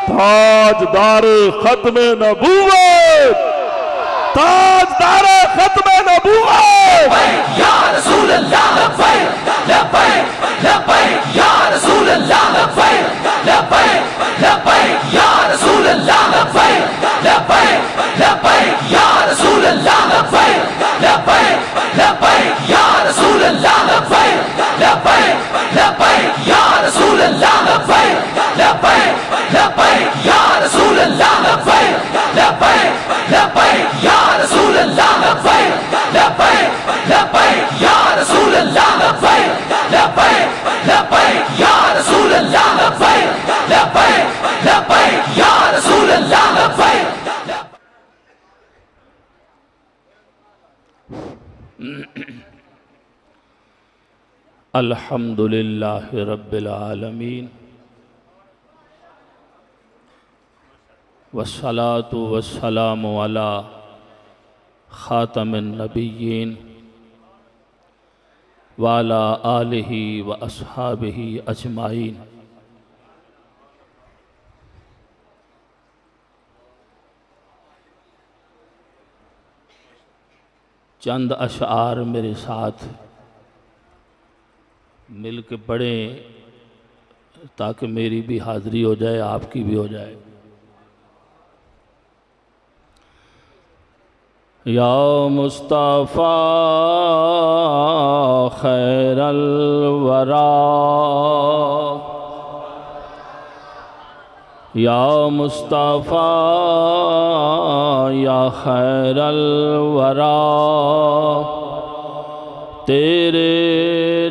ताजदार खत्म नबूवत, ताजदार खत्म नबूवत। या रसूल अल्लाह लब्बैक लब्बैक लब्बैक या रसूल अल्लाह लब्बैक लब्बैक लब्बैक या रसूल अल्लाह लब्बैक लब्बैक लब्बैक या रसूल अल्लाह लब्बैक लब्बैक लब्बैक या रसूल अल्लाह लब्बैक लब्बैक लब्बैक या रसूल अल्लाह लब्बैक लब्बैक लब्बैक या रसूल अल्लाह लब्बैक लब्बैक लब्बैक या रसूल अल्लाह लब्बैक लब्बैक लब्बैक या रसूल अल्लाह लब्बैक लब्बैक लब्बैक या रसूल अल्लाह लब्बैक लब्बैक लब्बैक या रसूल अल्लाह लब्बैक। अल्हम्दुलिल्लाहि रब्बिल आलमीन वस्सलातु वस्सलामु अला खातमिन नबिय्यीन व अला आलिहि व अस्हाबिहि अजमाइन। चंद अशआर मेरे साथ मिल के पढ़ें ताकि मेरी भी हाज़िरी हो जाए, आपकी भी हो जाए। या मुस्तफ़ा खैरल वरा, या मुस्तफ़ा या खैरल वरा, तेरे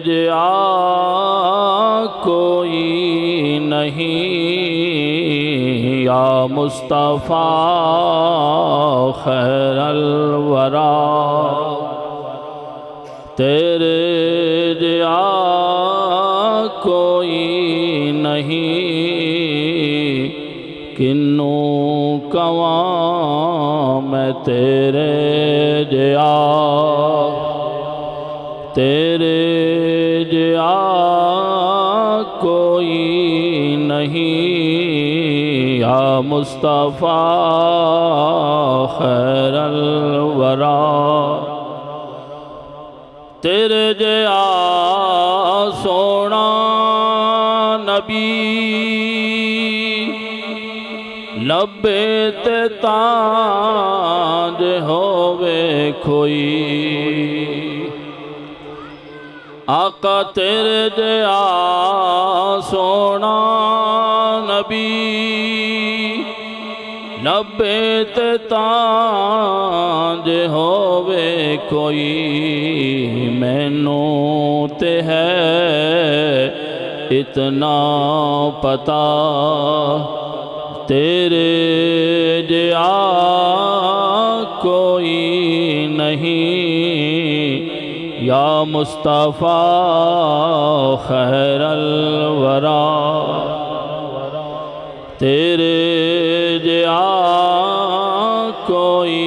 जिया कोई नहीं। या मुस्तफ़ा खैरल वरा, तेरे जिया कोई नहीं। किन्नू कवां मैं तेरे जिया, तेरे जिया कोई नहीं। या मुस्तफ़ा खैरल वरा, तेरे जिया सोना नबी लब्बे ते ताज होवे कोई। आका तेरे जिया सोना नबी लब्बे ते ताज होवे कोई। मैनू ते है इतना पता, तेरे जिया कोई नहीं। या मुस्तफ़ा खैरल वरा, तेरे जिया कोई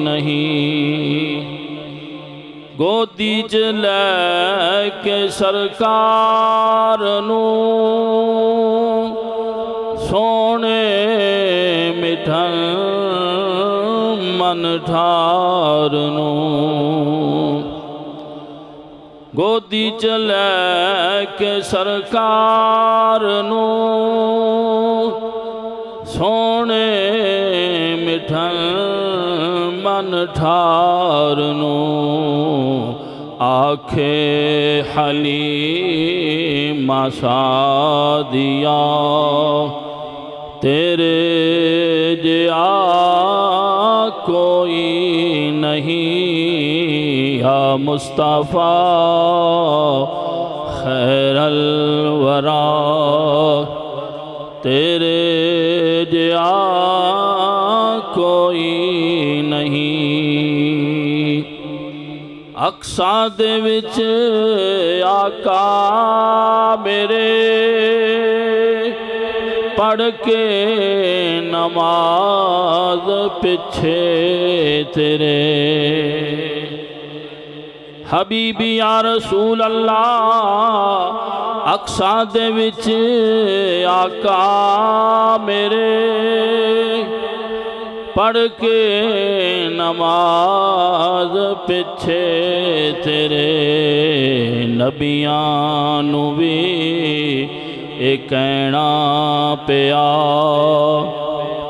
नहीं। गोदी च लैके सरकार नू सोने मिठन मन ठार नू। गोदी च लैके सरकार नू सोने मिठन मन ठार नू। आखे हलीमा सादिया, तेरे जिया कोई नहीं। या मुस्तफ़ा खैरल वरा, तेरे जिया कोई नहीं। अक्सा दे विच आका मेरे पढ़ के नमाज पिछे तेरे। हबीबी या रसूल अल्लाह अक्सां दे विच आका मेरे पढ़ के नमाज पिछे तेरे नबियां नू भी ये कहना पिया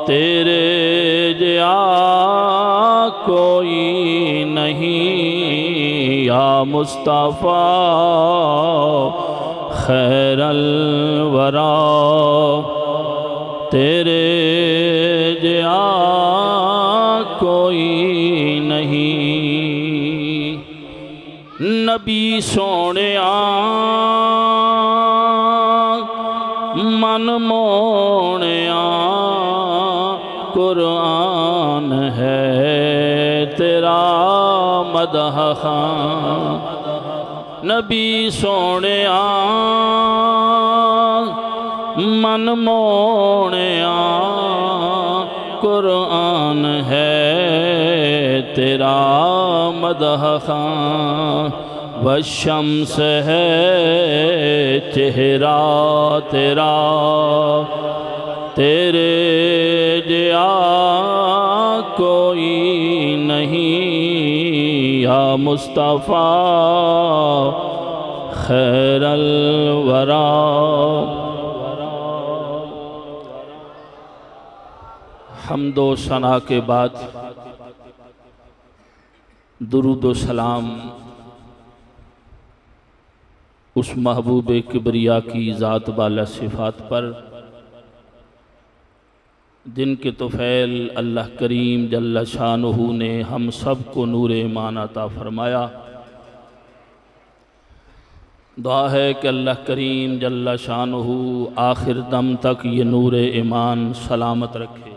तेरे जिया कोई नहीं या मुस्तफ़ा खैरल वरा तेरे जिया कोई नहीं। नबी सोनिया मन मोनिया कुरान है तेरा मदह खां। नबी सोनिया मन मोनिया कुरान है तेरा मदह खां। वशम्स है चेहरा तेरा तेरे जिया कोई नहीं या मुस्तफ़ा खैरल वरा। हम्दो सना के बाद दुरूद व सलाम उस महबूब किबरिया की ज़ात बाला सिफ़ात पर जिनके तोफ़ैल अल्लाह करीम जल्ल शानुहु ने हम सब को नूर ईमान अता फ़रमाया। दुआ है कि अल्लाह करीम जल्ल शानुहु आखिर दम तक ये नूर ईमान सलामत रखे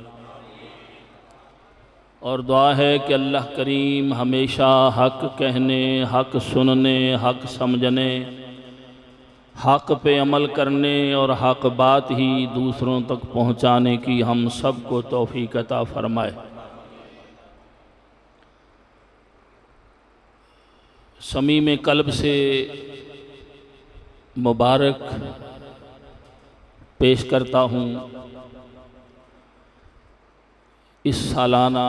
और दुआ है कि अल्लाह करीम हमेशा हक़ कहने, हक़ सुनने, हक़ समझने, हक़ पे अमल करने और हक़ बात ही दूसरों तक पहुँचाने की हम सब को तौफ़ीक़ अता फ़रमाए। समीम क़ल्ब से मुबारक पेश करता हूँ इस सालाना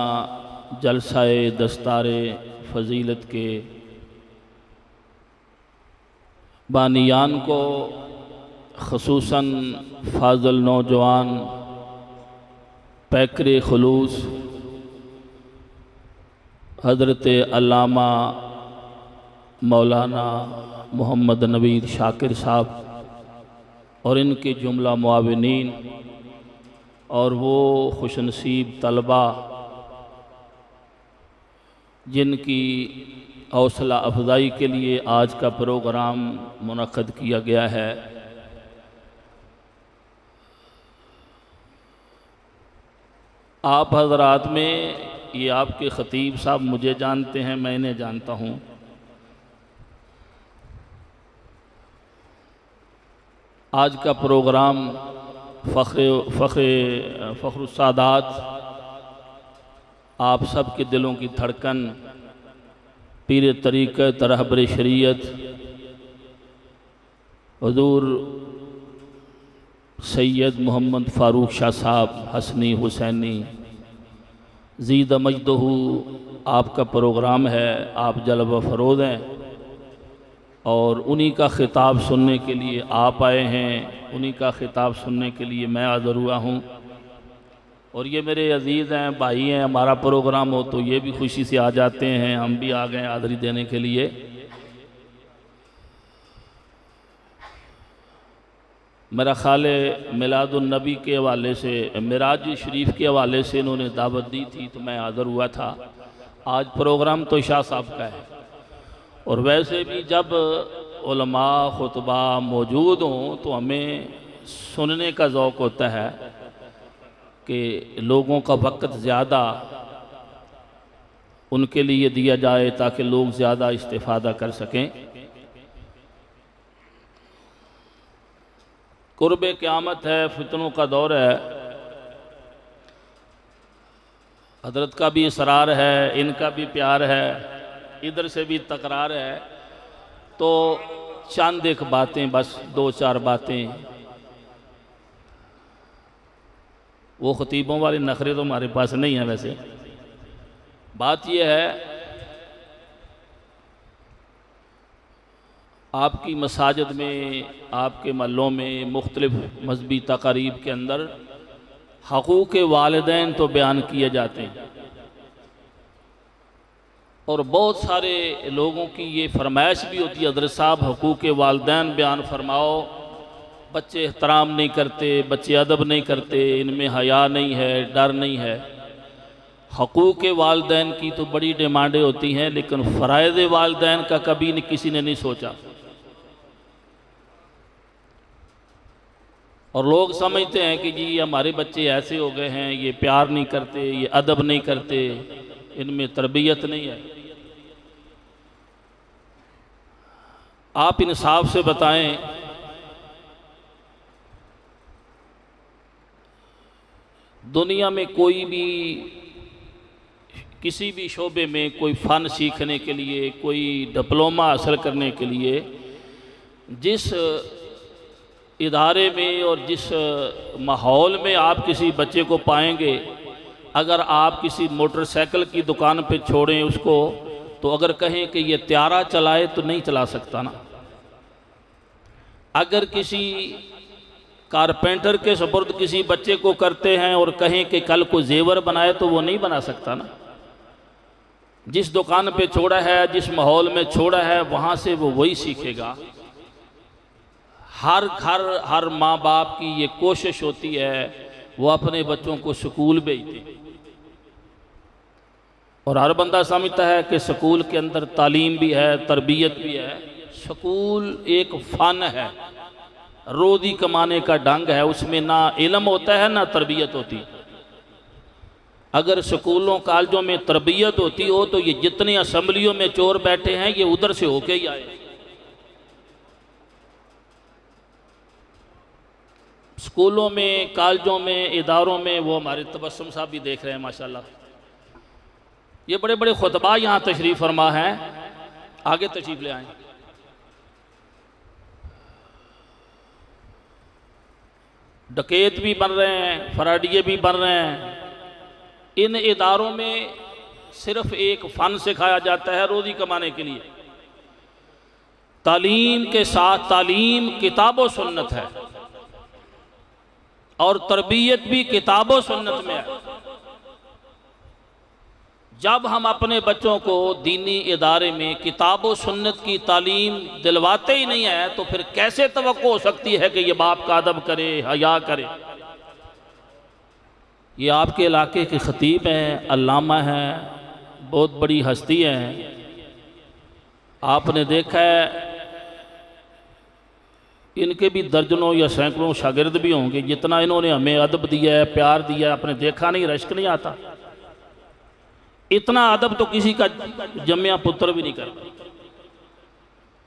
जलसाए दस्तारे फ़जीलत के बानियान को, ख़ुसूसन फ़ाज़ल नौजवान पैकर खुलूस हज़रत अल्लामा मौलाना मोहम्मद नवीद शाकिर साहब और इनके जुमला मुआविनीन और वो खुशनसीब तलबा जिनकी हौसला अफजाई के लिए आज का प्रोग्राम मुनक़्क़द किया गया है। आप हज़रात में ये आपके ख़तीब साहब मुझे जानते हैं, मैं इन्हें जानता हूँ। आज का प्रोग्राम फ़ख्रुस्सादात आप सब के दिलों की धड़कन पीर तरीक़त रहबर शरीयत हुज़ूर सैयद मोहम्मद फ़ारूक शाह साहब हसनी हुसैनी ज़ीद मजदहू आपका प्रोग्राम है। आप जलवा फ़रोज़ हैं और उन्हीं का ख़िताब सुनने के लिए आप आए हैं, उन्हीं का ख़िताब सुनने के लिए मैं हाज़िर हुआ हूँ। और ये मेरे अज़ीज़ हैं, भाई हैं, हमारा प्रोग्राम हो तो ये भी खुशी से आ जाते हैं, हम भी आ गए हाज़िरी देने के लिए। मेरा ख़्याल है मिलादुन्नबी के हवाले से, मिराज शरीफ के हवाले से इन्होंने दावत दी थी तो मैं हाज़िर हुआ था। आज प्रोग्राम तो शाह साहब का है और वैसे भी जब उलमा खुतबा मौजूद हों तो हमें सुनने का ज़ौक़ होता है कि लोगों का वक़्त ज़्यादा उनके लिए दिया जाए ताकि लोग ज़्यादा इस्तिफ़ादा कर सकें। कुर्बे क़यामत है, फितनों का दौर है, हजरत का भी इसरार है, इनका भी प्यार है, इधर से भी तकरार है। तो चंद एक बातें, बस 2-4 बातें। वो खतीबों वाले नखरे तो हमारे पास नहीं है। वैसे बात यह है, आपकी मसाजिद में, आपके महल्लों में, मुख्तलिफ मजहबी तकारीब के अंदर हकूक़ वालिदैन तो बयान किए जाते हैं, और बहुत सारे लोगों की ये फरमाइश भी होती है, हज़रत साहब हकूक़ वालिदैन बयान फरमाओ। बच्चे एहतराम नहीं करते, बच्चे अदब नहीं करते, इनमें हया नहीं है, डर नहीं है। हकूक़ वालिदैन की तो बड़ी डिमांडें होती हैं, लेकिन फ़राइज़ वालिदैन का कभी किसी ने नहीं सोचा। और लोग समझते हैं कि जी हमारे बच्चे ऐसे हो गए हैं, ये प्यार नहीं करते, ये अदब नहीं करते, इनमें तरबियत नहीं है। आप इंसाफ से बताएं, दुनिया में कोई भी किसी भी शोबे में कोई फ़न सीखने के लिए, कोई डिप्लोमा हासिल करने के लिए, जिस इदारे में और जिस माहौल में आप किसी बच्चे को पाएंगे, अगर आप किसी मोटरसाइकिल की दुकान पे छोड़ें उसको, तो अगर कहें कि ये त्यारा चलाए तो नहीं चला सकता ना। अगर किसी कारपेंटर के सुपुर्द किसी बच्चे को करते हैं और कहें कि कल को जेवर बनाए, तो वो नहीं बना सकता ना। जिस दुकान पे छोड़ा है, जिस माहौल में छोड़ा है, वहाँ से वो वही सीखेगा। हर घर, हर माँ बाप की ये कोशिश होती है, वो अपने बच्चों को स्कूल भेजते, और हर बंदा समझता है कि स्कूल के अंदर तालीम भी है, तरबियत भी है। स्कूल एक फ़न है, रोज़ी कमाने का ढंग है, उसमें ना इल्म होता है ना तरबियत होती। अगर स्कूलों कॉलेजों में तरबियत होती हो तो ये जितने असम्बलियों में चोर बैठे हैं, ये उधर से होके ही आए। स्कूलों में, कॉलेजों में, इदारों में, वो हमारे तबस्सुम साहब भी देख रहे हैं माशाल्लाह, ये बड़े बड़े खुतबा यहाँ तशरीफ़ फरमा हैं। आगे तशरीफ़ ले आए। डकैत भी बन रहे हैं, फराडिये भी बन रहे हैं। इन इदारों में सिर्फ एक फ़न सिखाया जाता है रोज़ी कमाने के लिए। तालीम के साथ तालीम किताब व सुन्नत है, और तरबियत भी किताब व सुन्नत में है। जब हम अपने बच्चों को दीनी इदारे में किताब व सुन्नत की तालीम दिलवाते ही नहीं है, तो फिर कैसे तवक्को हो सकती है कि ये बाप का अदब करे, हया करे। ये आपके इलाके के खतीब हैं, अल्लामा हैं, बहुत बड़ी हस्ती हैं। आपने देखा है इनके भी दर्जनों या सैकड़ों शागिर्द भी होंगे। जितना इन्होंने हमें अदब दिया है, प्यार दिया है, आपने देखा नहीं, रश्क नहीं आता। इतना अदब तो किसी का जम्या पुत्र भी नहीं करता।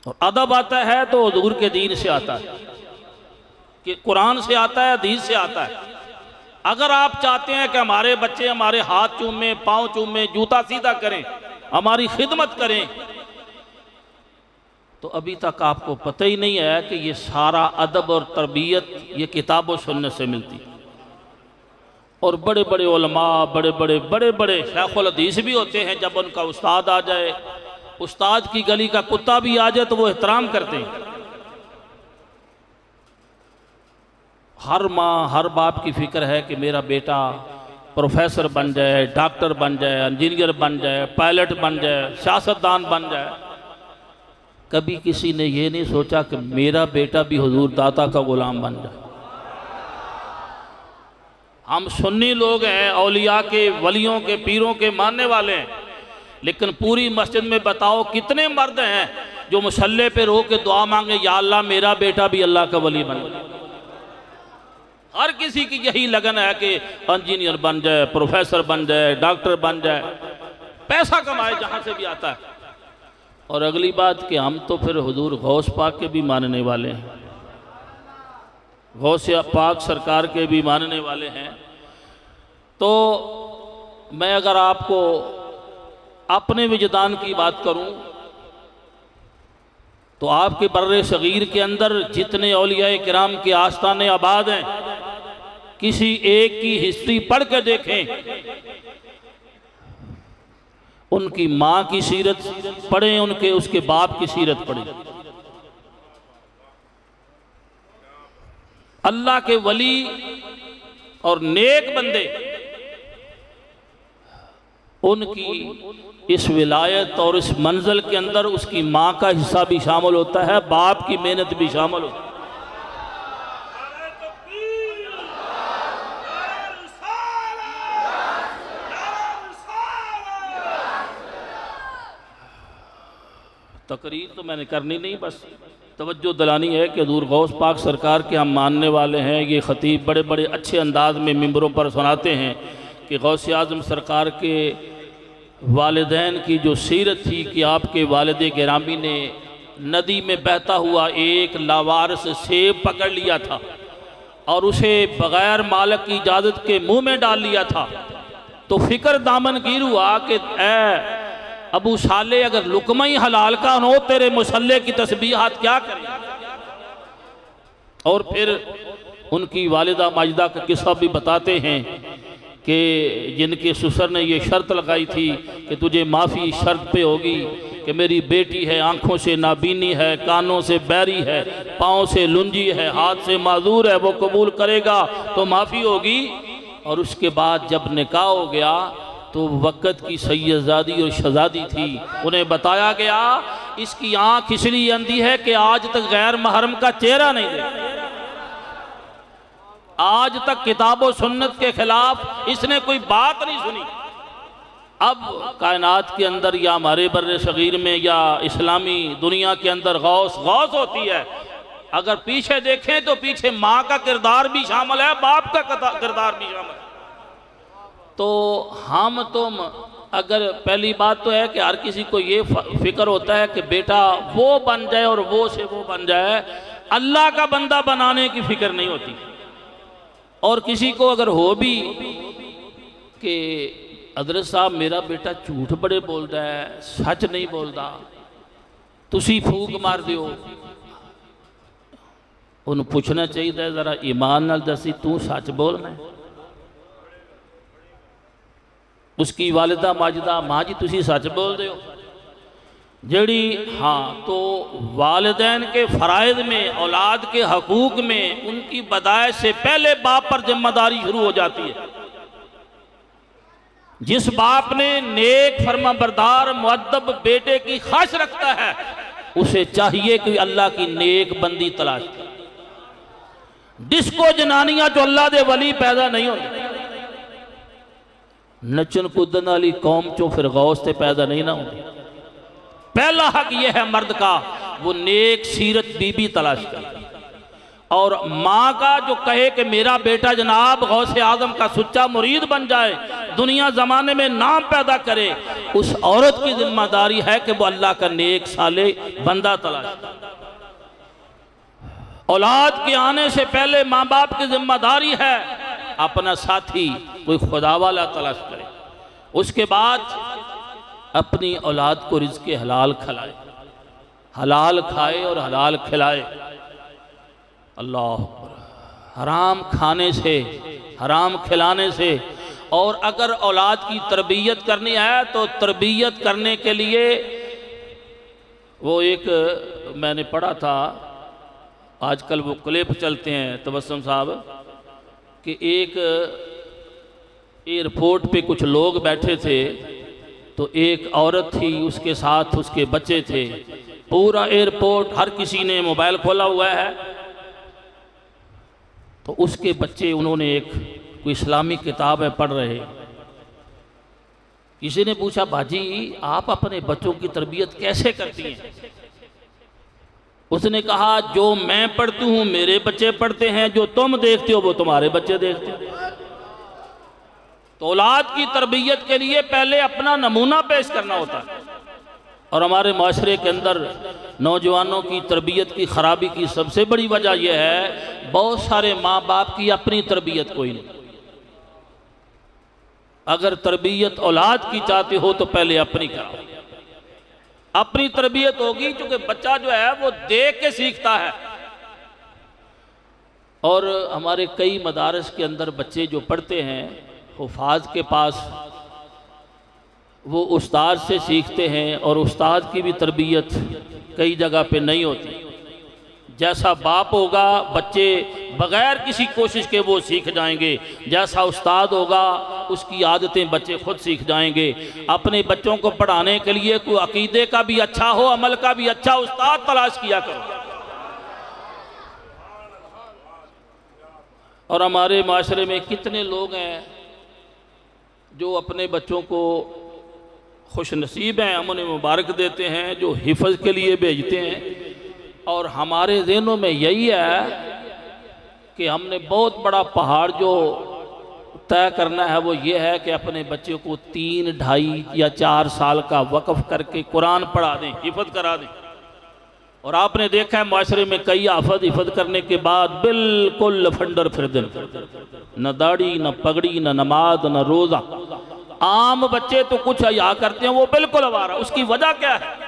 और अदब आता है तो हुजूर के दीन से आता है, कि कुरान से आता है, हदीस से आता है। अगर आप चाहते हैं कि हमारे बच्चे हमारे हाथ चूमें, पाँव चूमें, जूता सीधा करें, हमारी खिदमत करें, तो अभी तक आपको पता ही नहीं है कि ये सारा अदब और तरबियत ये किताब व सुन्नत से मिलती है। और बड़े बड़े उलमा, बड़े बड़े शेखुल हदीस भी होते हैं, जब उनका उस्ताद आ जाए, उस्ताद की गली का कुत्ता भी आ जाए, तो वो एहतराम करते हैं। हर माँ, हर बाप की फिक्र है कि मेरा बेटा प्रोफेसर बन जाए, डॉक्टर बन जाए, इंजीनियर बन जाए, पायलट बन जाए, सियासतदान बन जाए। कभी किसी ने ये नहीं सोचा कि मेरा बेटा भी हुजूर दाता का गुलाम बन जाए। हम सुन्नी लोग हैं, औलिया के, वलियों के, पीरों के मानने वाले हैं, लेकिन पूरी मस्जिद में बताओ कितने मर्द हैं जो मुसल्ले पे रो के दुआ मांगे, या अल्लाह मेरा बेटा भी अल्लाह का वली बन जाए। हर किसी की यही लगन है कि इंजीनियर बन जाए, प्रोफेसर बन जाए, डॉक्टर बन जाए, पैसा कमाए जहाँ से भी आता है। और अगली बात कि हम तो फिर हुजूर गौस पाक के भी मानने वाले हैं, गौस पाक सरकार के भी मानने वाले हैं। तो मैं अगर आपको अपने विजदान की बात करूं तो आपके बर्रे सगीर के अंदर जितने औलिया किराम के आस्थाने आबाद हैं, किसी एक की हिस्ट्री पढ़ के देखें, उनकी माँ की सीरत पढ़ें, उनके उसके बाप की सीरत पढ़ें। अल्लाह के वली और नेक बंदे, उनकी इस विलायत और इस मंजिल के अंदर उसकी माँ का हिस्सा भी शामिल होता है, बाप की मेहनत भी शामिल होती है। तकरीर तो मैंने करनी नहीं, बस तवज्जो दिलानी है कि हज़ूर गौस पाक सरकार के हम मानने वाले हैं। ये ख़तीब बड़े बड़े अच्छे अंदाज में मिंबरों पर सुनाते हैं कि गौस आज़म सरकार के वालिदैन की जो सीरत थी कि आपके वालिद गिरामी ने नदी में बहता हुआ एक लावारिस सेब पकड़ लिया था और उसे बग़ैर मालिक की इजाज़त के मुंह में डाल लिया था। तो फ़िक्र दामनगीर हुआ कि ए अबू साले, अगर लुकमा ही हलाल का हो तेरे मुसल्ले की तस्बीहात क्या करें। और फिर उनकी वालिदा माजिदा का किस्सा भी बताते हैं कि जिनके ससुर ने ये शर्त लगाई थी कि तुझे माफ़ी शर्त पे होगी कि मेरी बेटी है, आँखों से नाबीनी है, कानों से बैरी है, पाँव से लुंजी है, हाथ से माजूर है, वो कबूल करेगा तो माफ़ी होगी। और उसके बाद जब निकाह हो गया तो वक़्त की सैयदादी और शहज़ादी थी, उन्हें बताया गया इसकी आँख इसलिए अंधी है कि आज तक गैर महरम का चेहरा नहीं देखा, आज तक किताब और सुन्नत के खिलाफ इसने कोई बात नहीं सुनी। अब कायनात के अंदर या हमारे बर्रे सगीर में या इस्लामी दुनिया के अंदर गौस गौस होती है। अगर पीछे देखें तो पीछे माँ का किरदार भी शामिल है, बाप का किरदार भी शामिल है। तो हम तुम, अगर पहली बात तो है कि हर किसी को ये फिक्र होता है कि बेटा वो बन जाए और वो से वो बन जाए, अल्लाह का बंदा बनाने की फिक्र नहीं होती। और किसी को अगर हो भी कि हज़रत साहब मेरा बेटा झूठ बड़े बोलता है, सच नहीं बोलता, तुसी फूक मार दियो, उन्हें पूछना चाहिए जरा ईमान नाल दसी तू सच बोलना है। उसकी वालिदा माजिदा, माँ जी तुसी सच बोल दे हो जड़ी। हाँ, तो वालिदैन के फ़राइज़ में, औलाद के हकूक़ में उनकी बदायश से पहले बाप पर जिम्मेदारी शुरू हो जाती है। जिस बाप ने नेक फर्माबरदार मुअद्दब बेटे की ख्वाहिश रखता है, उसे चाहिए कि अल्लाह की नेक बंदी तलाश करे। डिस्को जनानियां जो अल्लाह दे वली पैदा नहीं होती, नचन कूदन वाली कौम चो फिर गौस से पैदा नहीं ना होती। पहला हक यह है मर्द का, वो नेक सीरत बीबी तलाश करे। और माँ का जो कहे कि मेरा बेटा जनाब गौसे आजम का सुच्चा मुरीद बन जाए, दुनिया ज़माने में नाम पैदा करे, उस औरत की जिम्मेदारी है कि वो अल्लाह का नेक साले बंदा तलाश करे। औलाद के आने से पहले माँ बाप की जिम्मेदारी है अपना साथी कोई खुदा वाला तलाश करे। उसके बाद अपनी औलाद को रिज़्क़ हलाल खिलाए, हलाल खाए और हलाल खिलाए। अल्लाह, हराम खाने से, हराम खिलाने से। और अगर औलाद की तरबियत करनी है तो तरबियत करने के लिए वो एक मैंने पढ़ा था, आजकल वो क्लिप चलते हैं तबस्सुम साहब, कि एक एयरपोर्ट पे कुछ लोग बैठे थे, तो एक औरत थी, उसके साथ उसके बच्चे थे। पूरा एयरपोर्ट हर किसी ने मोबाइल खोला हुआ है, तो उसके बच्चे उन्होंने एक कोई इस्लामी किताब है पढ़ रहे। किसी ने पूछा बाजी आप अपने बच्चों की तरबियत कैसे करती हैं? उसने कहा जो मैं पढ़ती हूँ मेरे बच्चे पढ़ते हैं, जो तुम देखते हो वो तुम्हारे बच्चे देखते हो। तो औलाद की तरबियत के लिए पहले अपना नमूना पेश करना होता है। और हमारे माशरे के अंदर नौजवानों की तरबियत की ख़राबी की सबसे बड़ी वजह यह है, बहुत सारे माँ बाप की अपनी तरबियत कोई नहीं। अगर तरबियत औलाद की चाहते हो तो पहले अपनी कराओ। अपनी तरबियत होगी, क्योंकि बच्चा जो है वो देख के सीखता है। और हमारे कई मदारस के अंदर बच्चे जो पढ़ते हैं हुफ़ाज़ के पास, वो उस्ताद से सीखते हैं, और उस्ताद की भी तरबियत कई जगह पे नहीं होती। जैसा बाप होगा बच्चे बग़ैर किसी कोशिश के वो सीख जाएंगे, जैसा उस्ताद होगा उसकी आदतें बच्चे खुद सीख जाएंगे। अपने बच्चों को पढ़ाने के लिए कोई अकीदे का भी अच्छा हो, अमल का भी अच्छा उस्ताद तलाश किया करो। और हमारे माशरे में कितने लोग हैं जो अपने बच्चों को खुश नसीब हैं, हम उन्हें मुबारक देते हैं, जो हिफ़्ज़ के लिए भेजते हैं। और हमारे ज़हनों में यही है कि हमने बहुत बड़ा पहाड़ जो तय करना है वो ये है कि अपने बच्चे को 3, 2.5 या 4 साल का वक़्फ़ करके कुरान पढ़ा दें, हिफ़्ज़ करा दें। और आपने देखा है माशरे में कई आफत हिफ़्ज़ करने के बाद बिल्कुल लफंडर फिरदन, न दाढ़ी, न पगड़ी, न नमाज, न रोज़ा। आम बच्चे तो कुछ हया करते हैं, वो बिल्कुल आवारा। उसकी वजह क्या है?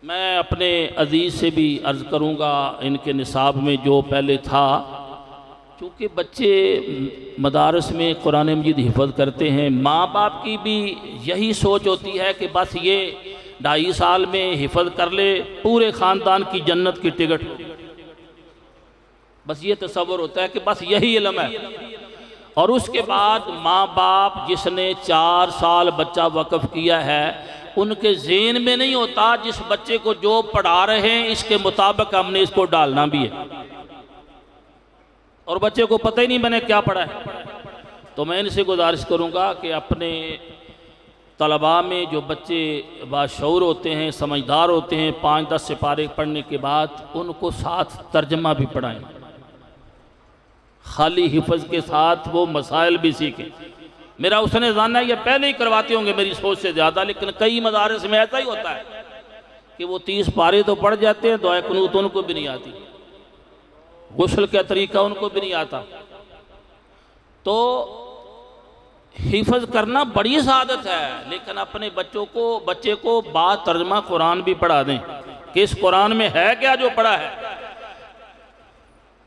मैं अपने अजीज़ से भी अर्ज़ करूँगा, इनके निसाब में जो पहले था, चूँकि बच्चे मदारस में कुरान मजीद हिफ़्ज़ करते हैं, माँ बाप की भी यही सोच होती है कि बस ये 2.5 साल में हिफ़्ज़ कर ले, पूरे ख़ानदान की जन्नत की टिकट। बस ये तसव्वुर होता है कि बस यही इल्म है। और उसके बाद माँ बाप जिसने 4 साल बच्चा वक़्फ़ किया है, उनके ज़हन में नहीं होता जिस बच्चे को जो पढ़ा रहे हैं इसके मुताबिक हमने इसको डालना भी है, और बच्चे को पता ही नहीं मैंने क्या पढ़ा है। तो मैं इनसे गुजारिश करूँगा कि अपने तलबा में जो बच्चे बाशऊर होते हैं, समझदार होते हैं, 5-10 सिपारे पढ़ने के बाद उनको साथ तर्जमा भी पढ़ाएं। खाली हिफ़्ज़ के साथ वो मसाइल भी सीखें। मेरा उसने जाना ये पहले ही करवाते होंगे मेरी सोच से ज़्यादा, लेकिन कई मदारस में ऐसा ही होता है कि वो 30 पारे तो पढ़ जाते हैं, दुआ कुनूत उनको भी नहीं आती, गुस्ल का तरीका उनको भी नहीं आता। तो हिफ़्ज़ करना बड़ी सादत है, लेकिन अपने बच्चे को बात तर्जमा कुरान भी पढ़ा दें कि इस कुरान में है क्या जो पढ़ा है।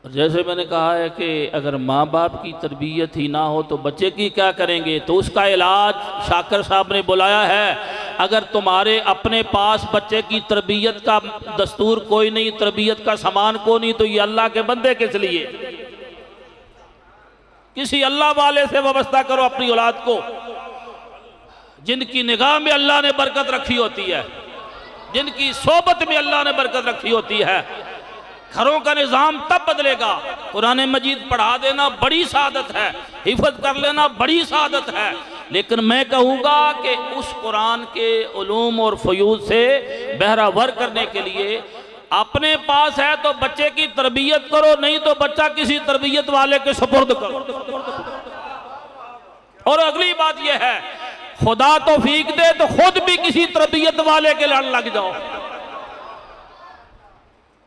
जैसे मैंने कहा है कि अगर माँ बाप की तरबियत ही ना हो तो बच्चे की क्या करेंगे, तो उसका इलाज शाकर साहब ने बुलाया है। अगर तुम्हारे अपने पास बच्चे की तरबियत का दस्तूर कोई नहीं, तरबियत का सामान को नहीं, तो ये अल्लाह के बंदे किस लिए? किसी अल्लाह वाले से वाबस्ता करो अपनी औलाद को, जिनकी निगाह में अल्लाह ने बरकत रखी होती है, जिनकी सोबत में अल्लाह ने बरकत रखी होती है। घरों का निज़ाम तब बदलेगा। कुरान मजीद पढ़ा देना बड़ी सादत है, हिफ़्ज़ कर लेना बड़ी सादत है, लेकिन मैं कहूँगा कि उस कुरान के उलूम और फ़यूज़ से बहरावर करने के लिए अपने पास है तो बच्चे की तरबियत करो, नहीं तो बच्चा किसी तरबियत वाले के सुपुर्द करो। और अगली बात यह है, खुदा तौफीक दे तो खुद भी किसी तरबियत वाले के लड़ लग जाओ।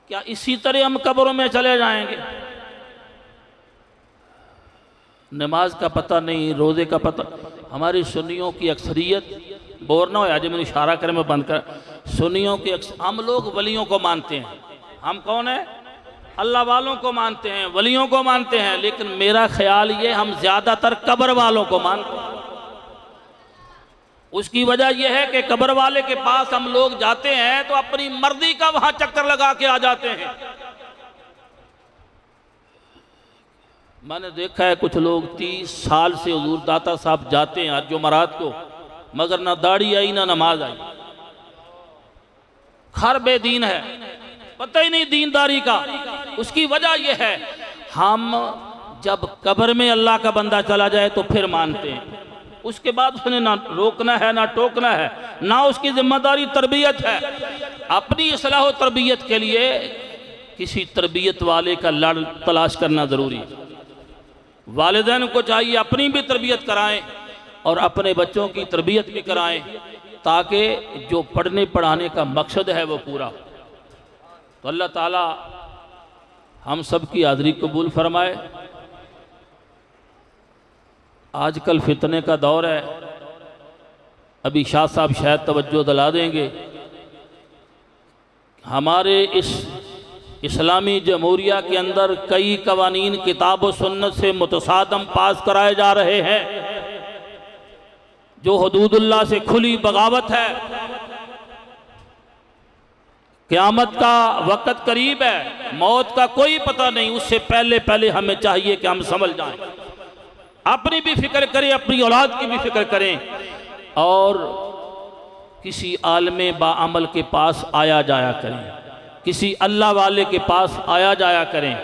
क्या इसी तरह हम कब्रों में चले जाएंगे? नमाज का पता नहीं, रोज़े का पता। हमारी सुन्नियों की अक्सरियत बोर ना हो, आज मैंने इशारा कर मैं बंद कर। सुन्नियों की हम लोग वलियों को मानते हैं। हम कौन है? अल्लाह वालों को मानते हैं, वलियों को मानते हैं, लेकिन मेरा ख्याल ये हम ज़्यादातर कब्र वालों को मानते हैं। उसकी वजह यह है कि कब्र वाले के पास हम लोग जाते हैं तो अपनी मर्जी का वहां चक्कर लगा के आ जाते हैं। मैंने देखा है कुछ लोग 30 साल से हुजूर दाता साहब जाते हैं हज जुमरात को, मगर ना दाढ़ी आई ना नमाज आई। खर बेदीन है, पता ही नहीं दीनदारी का। उसकी वजह यह है हम जब कब्र में अल्लाह का बंदा चला जाए तो फिर मानते हैं, उसके बाद उसने ना रोकना है ना टोकना है, ना उसकी जिम्मेदारी तरबियत है। अपनी इस्लाह तरबियत के लिए किसी तरबियत वाले का लड़ तलाश करना ज़रूरी है। वालिदैन को चाहिए अपनी भी तरबियत कराएं और अपने बच्चों की तरबियत भी कराएं, ताकि जो पढ़ने पढ़ाने का मकसद है वो पूरा। तो अल्लाह ताला हम सब की हाज़री कबूल फरमाए। आजकल फितने का दौर है अभी शाह साहब शायद तवज्जो दिला देंगे। हमारे इस इस्लामी जमहूरिया के अंदर कई कवानीन किताब व सुन्नत से मुतसादम पास कराए जा रहे हैं, जो हुदूदुल्लाह से खुली बगावत है। क़यामत का वक़्त करीब है, मौत का कोई पता नहीं, उससे पहले पहले हमें चाहिए कि हम समझ जाएं, अपनी भी फिक्र करें, अपनी औलाद की भी फिक्र करें, और किसी आलमे बाअमल के पास आया जाया करें, किसी अल्लाह वाले के पास आया जाया करें।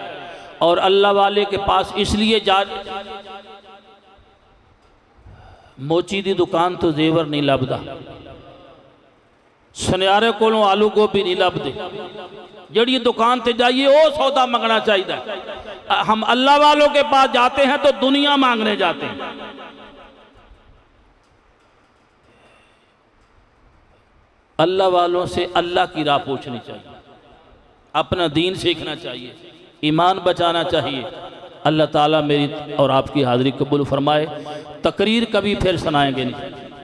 और अल्लाह वाले के पास इसलिए जा, मोची दी दुकान तो जेवर नहीं लभदा, सुनियारे कोलों आलू गोभी नहीं लभदे, जड़ी दुकान ते जाइए वो सौदा मंगना चाहिए। हम अल्लाह वालों के पास जाते हैं तो दुनिया मांगने जाते हैं। अल्लाह वालों से अल्लाह की राह पूछनी चाहिए, अपना दीन सीखना चाहिए, ईमान बचाना चाहिए। अल्लाह ताला मेरी और आपकी हाज़िरी कबूल फरमाए। तकरीर कभी फिर सुनाएंगे नहीं।